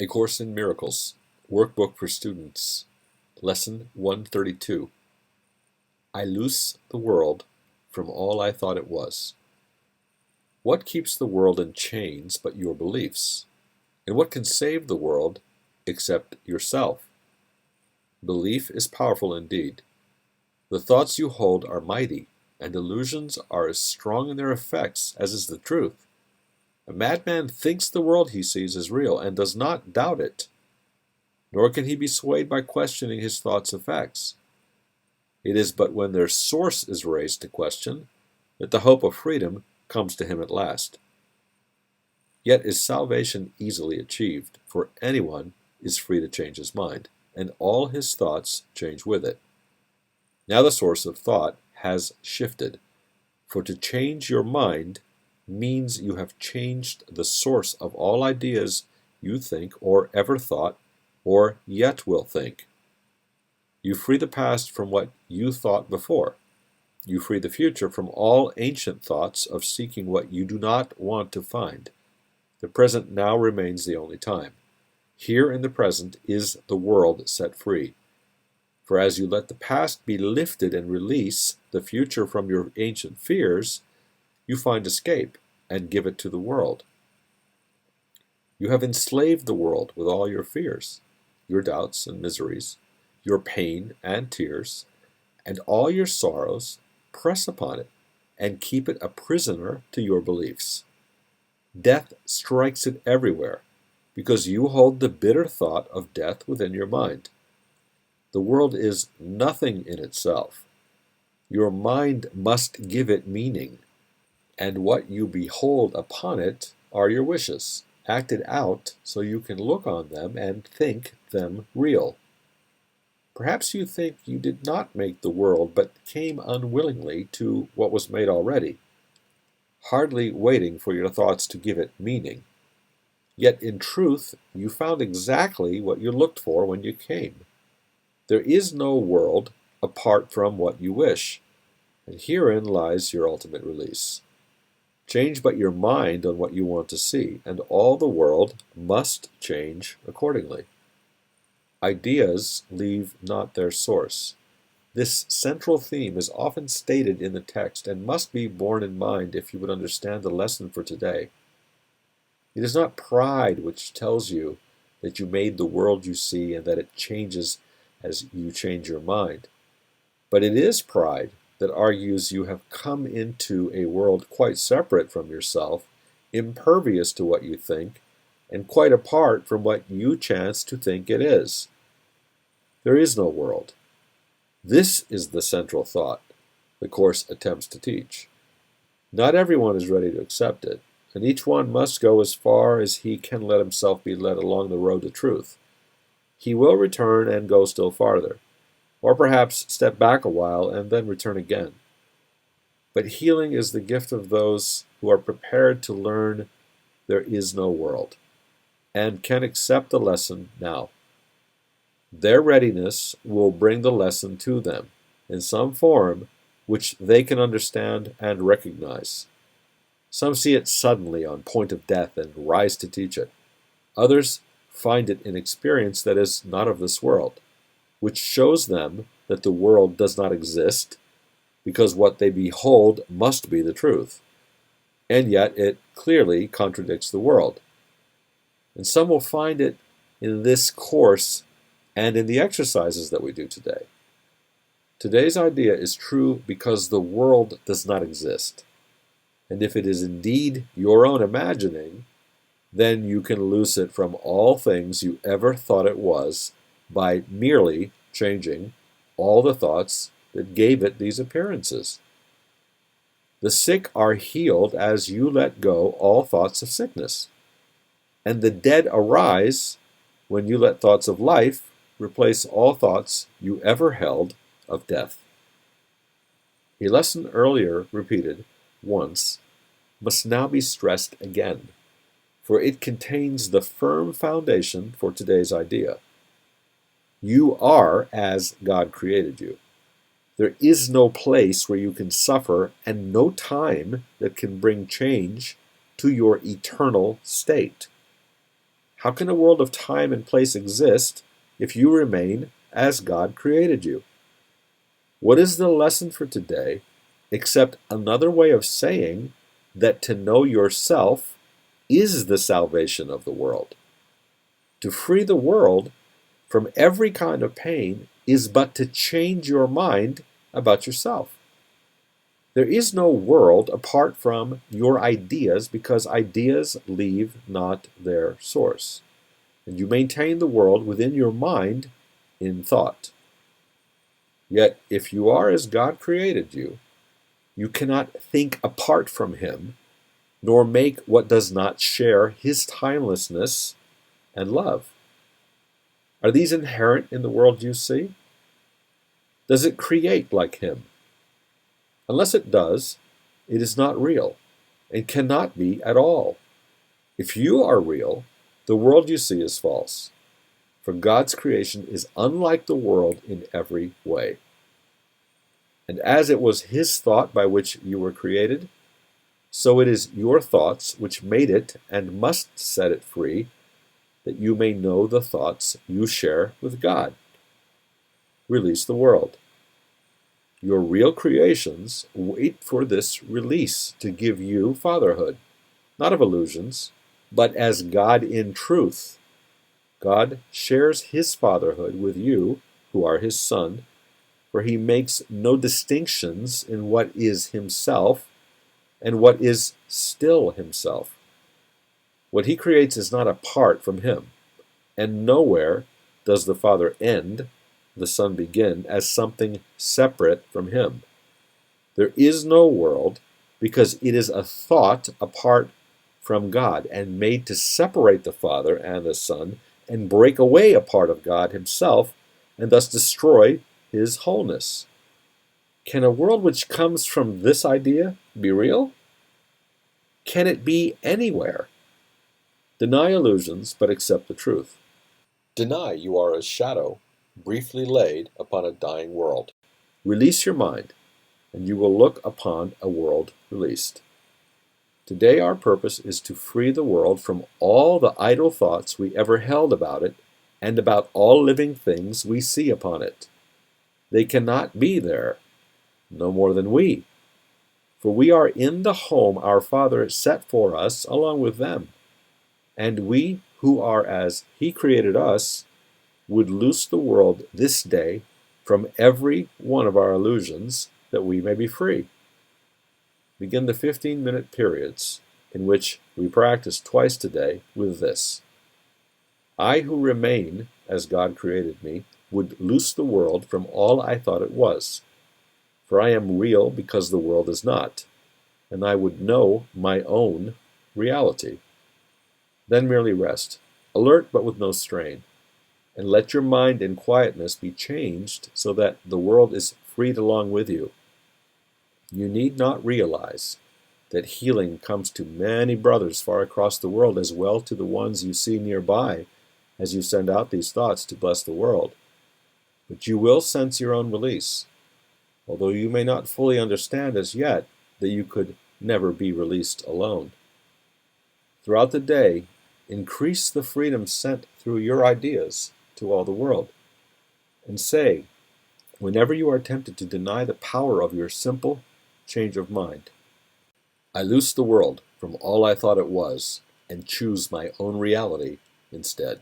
A Course in Miracles, Workbook for Students, Lesson 132. I loose the world from all I thought it was. What keeps the world in chains but your beliefs? And what can save the world except yourself? Belief is powerful indeed. The thoughts you hold are mighty, and illusions are as strong in their effects as is the truth. A madman thinks the world he sees is real and does not doubt it, nor can he be swayed by questioning his thoughts' effects. It is but when their source is raised to question that the hope of freedom comes to him at last. Yet is salvation easily achieved, for anyone is free to change his mind, and all his thoughts change with it. Now the source of thought has shifted, for to change your mind means you have changed the source of all ideas you think or ever thought or yet will think. You free the past from what you thought before. You free the future from all ancient thoughts of seeking what you do not want to find. The present now remains the only time. Here in the present is the world set free. For as you let the past be lifted and release the future from your ancient fears, you find escape and give it to the world. You have enslaved the world with all your fears, your doubts and miseries, your pain and tears, and all your sorrows. Press upon it and keep it a prisoner to your beliefs. Death strikes it everywhere because you hold the bitter thought of death within your mind. The world is nothing in itself. Your mind must give it meaning, and what you behold upon it are your wishes, acted out so you can look on them and think them real. Perhaps you think you did not make the world, but came unwillingly to what was made already, hardly waiting for your thoughts to give it meaning. Yet in truth, you found exactly what you looked for when you came. There is no world apart from what you wish, and herein lies your ultimate release. Change but your mind on what you want to see, and all the world must change accordingly. Ideas leave not their source. This central theme is often stated in the text and must be borne in mind if you would understand the lesson for today. It is not pride which tells you that you made the world you see and that it changes as you change your mind, but it is pride that argues you have come into a world quite separate from yourself, impervious to what you think, and quite apart from what you chance to think it is. There is no world. This is the central thought the Course attempts to teach. Not everyone is ready to accept it, and each one must go as far as he can let himself be led along the road to truth. He will return and go still farther, or perhaps step back a while and then return again. But healing is the gift of those who are prepared to learn there is no world, and can accept the lesson now. Their readiness will bring the lesson to them in some form which they can understand and recognize. Some see it suddenly on point of death and rise to teach it. Others find it in experience that is not of this world, which shows them that the world does not exist, because what they behold must be the truth, and yet it clearly contradicts the world. And some will find it in this course and in the exercises that we do today. Today's idea is true because the world does not exist, and if it is indeed your own imagining, then you can loose it from all things you ever thought it was by merely changing all the thoughts that gave it these appearances. The sick are healed as you let go all thoughts of sickness, and the dead arise when you let thoughts of life replace all thoughts you ever held of death. A lesson earlier repeated once must now be stressed again, for it contains the firm foundation for today's idea. You are as God created you. There is no place where you can suffer and no time that can bring change to your eternal state. How can a world of time and place exist if you remain as God created you? What is the lesson for today except another way of saying that to know yourself is the salvation of the world? To free the world from every kind of pain is but to change your mind about yourself. There is no world apart from your ideas because ideas leave not their source. And you maintain the world within your mind in thought. Yet, if you are as God created you, you cannot think apart from Him, nor make what does not share His timelessness and love. Are these inherent in the world you see? Does it create like Him? Unless it does, it is not real and cannot be at all. If you are real, the world you see is false. For God's creation is unlike the world in every way. And as it was His thought by which you were created, so it is your thoughts which made it and must set it free, that you may know the thoughts you share with God. Release the world. Your real creations wait for this release to give you fatherhood, not of illusions, but as God in truth. God shares His fatherhood with you, who are His son, for He makes no distinctions in what is Himself and what is still Himself. What He creates is not apart from Him, and nowhere does the Father end, the Son begin, as something separate from Him. There is no world because it is a thought apart from God and made to separate the Father and the Son and break away a part of God Himself and thus destroy His wholeness. Can a world which comes from this idea be real? Can it be anywhere? Deny illusions, but accept the truth. Deny you are a shadow briefly laid upon a dying world. Release your mind, and you will look upon a world released. Today our purpose is to free the world from all the idle thoughts we ever held about it and about all living things we see upon it. They cannot be there, no more than we, for we are in the home our Father set for us along with them, and we who are as He created us would loose the world this day from every one of our illusions that we may be free. Begin the 15-minute periods in which we practice twice today with this. I who remain as God created me would loose the world from all I thought it was. For I am real because the world is not, and I would know my own reality. Then merely rest, alert but with no strain, and let your mind in quietness be changed so that the world is freed along with you. You need not realize that healing comes to many brothers far across the world as well to the ones you see nearby as you send out these thoughts to bless the world. But you will sense your own release, although you may not fully understand as yet that you could never be released alone. Throughout the day, increase the freedom sent through your ideas to all the world, and say, whenever you are tempted to deny the power of your simple change of mind, I loose the world from all I thought it was and choose my own reality instead.